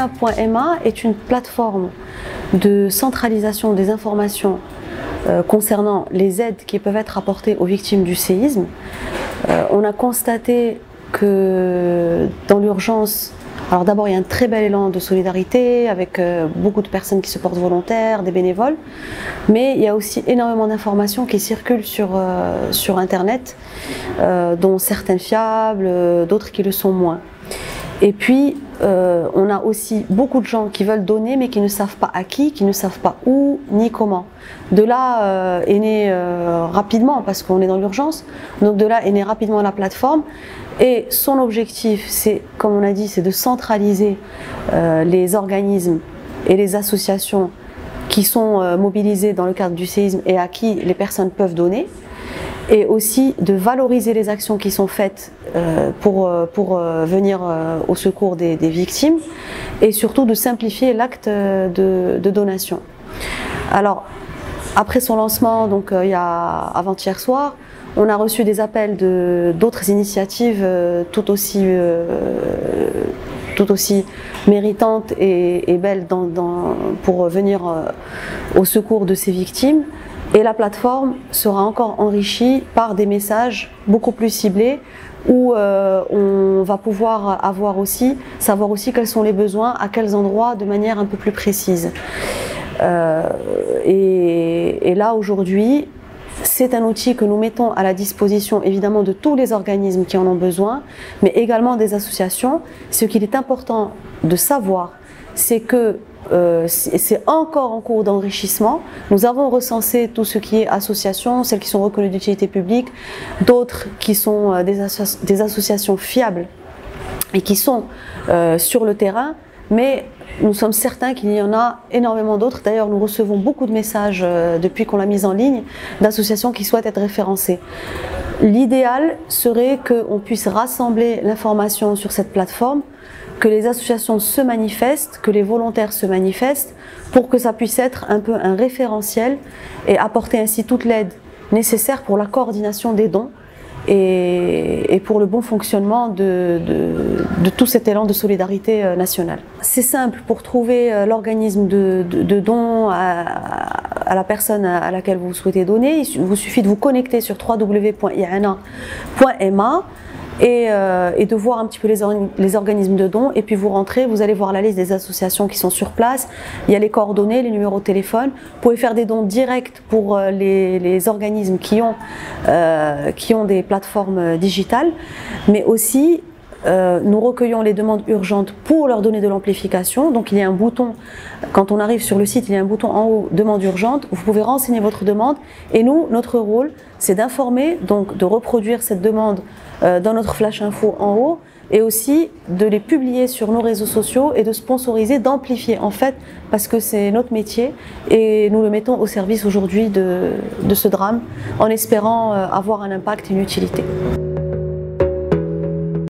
iana.ma est une plateforme de centralisation des informations concernant les aides qui peuvent être apportées aux victimes du séisme. On a constaté que dans l'urgence, alors d'abord il y a un très bel élan de solidarité avec beaucoup de personnes qui se portent volontaires, des bénévoles, mais il y a aussi énormément d'informations qui circulent sur Internet, dont certaines fiables, d'autres qui le sont moins. Et puis, on a aussi beaucoup de gens qui veulent donner mais qui ne savent pas à qui ne savent pas où ni comment. De là est né rapidement, parce qu'on est dans l'urgence, donc de là est née rapidement la plateforme. Et son objectif, c'est, comme on a dit, c'est de centraliser les organismes et les associations qui sont mobilisés dans le cadre du séisme et à qui les personnes peuvent donner. Et aussi de valoriser les actions qui sont faites pour venir au secours des victimes, et surtout de simplifier l'acte de donation. Alors, après son lancement, donc il y a avant-hier soir, on a reçu des appels d'autres initiatives tout aussi méritantes et belles pour venir au secours de ces victimes. Et la plateforme sera encore enrichie par des messages beaucoup plus ciblés où on va pouvoir savoir aussi quels sont les besoins, à quels endroits, de manière un peu plus précise. Et là aujourd'hui, c'est un outil que nous mettons à la disposition évidemment de tous les organismes qui en ont besoin, mais également des associations. Ce qu'il est important de savoir, c'est que c'est encore en cours d'enrichissement. Nous avons recensé tout ce qui est associations, celles qui sont reconnues d'utilité publique, d'autres qui sont des associations fiables et qui sont sur le terrain, mais nous sommes certains qu'il y en a énormément d'autres. D'ailleurs, nous recevons beaucoup de messages depuis qu'on l'a mise en ligne d'associations qui souhaitent être référencées. L'idéal serait qu'on puisse rassembler l'information sur cette plateforme, que les associations se manifestent, que les volontaires se manifestent, pour que ça puisse être un peu un référentiel et apporter ainsi toute l'aide nécessaire pour la coordination des dons et pour le bon fonctionnement de tout cet élan de solidarité nationale. C'est simple, pour trouver l'organisme de don à la personne à laquelle vous souhaitez donner, il vous suffit de vous connecter sur www.iana.ma et de voir un petit peu les organismes de dons, et puis vous rentrez, vous allez voir la liste des associations qui sont sur place, il y a les coordonnées, les numéros de téléphone, vous pouvez faire des dons directs pour les organismes qui ont des plateformes digitales, mais aussi nous recueillons les demandes urgentes pour leur donner de l'amplification. Donc il y a un bouton, quand on arrive sur le site, il y a un bouton en haut, demande urgente, vous pouvez renseigner votre demande, et nous, notre rôle, c'est d'informer, donc de reproduire cette demande dans notre flash info en haut, et aussi de les publier sur nos réseaux sociaux et de sponsoriser, d'amplifier en fait, parce que c'est notre métier et nous le mettons au service aujourd'hui de ce drame, en espérant avoir un impact et une utilité.